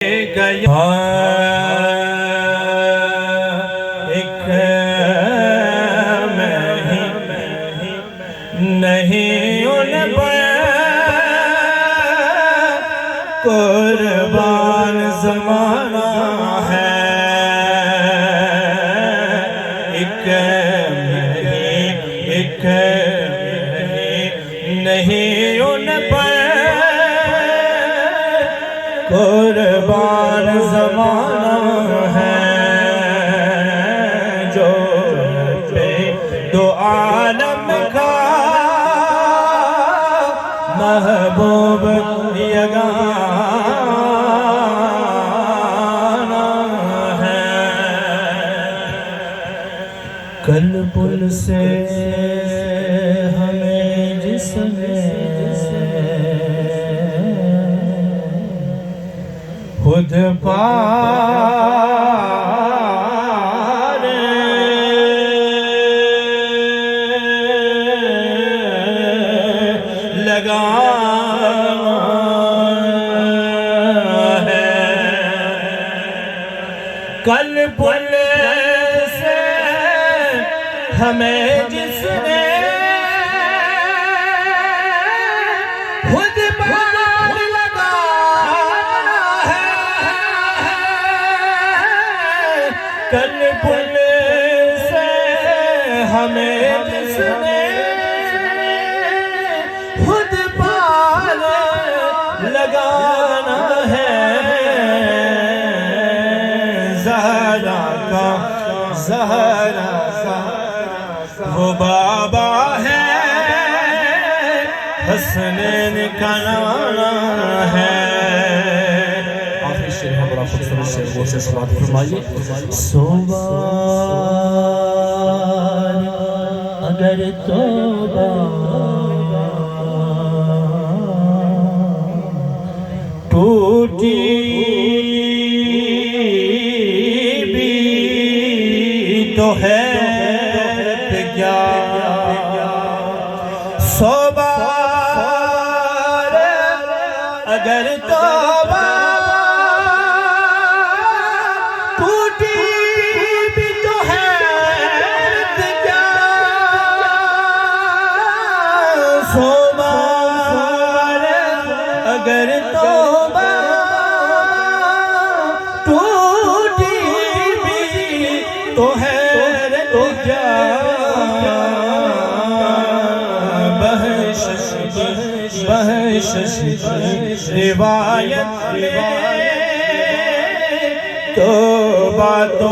गया एक नहीं उन पर कुर्बान ज़माना है। एक नहीं उन पर कुर्बान ज़माना है। जो पे दो आलम का महबूब यगाना है। कल पुल से हमें जिसने खुद पार लगाना है। कल पुल से हमें जिसने खुद पार कल पुल से हमें जिसने खुद पार लगाना है। ज़हरा का वो बाबा है, हसनैन का नाना है। सोबार अगर तौबा टूटी भी तो है क्या। सोबार अगर तौबा सोबार अगर तौबा टूटी भी तो है तो क्या। बहश रिवायत में तौबा तो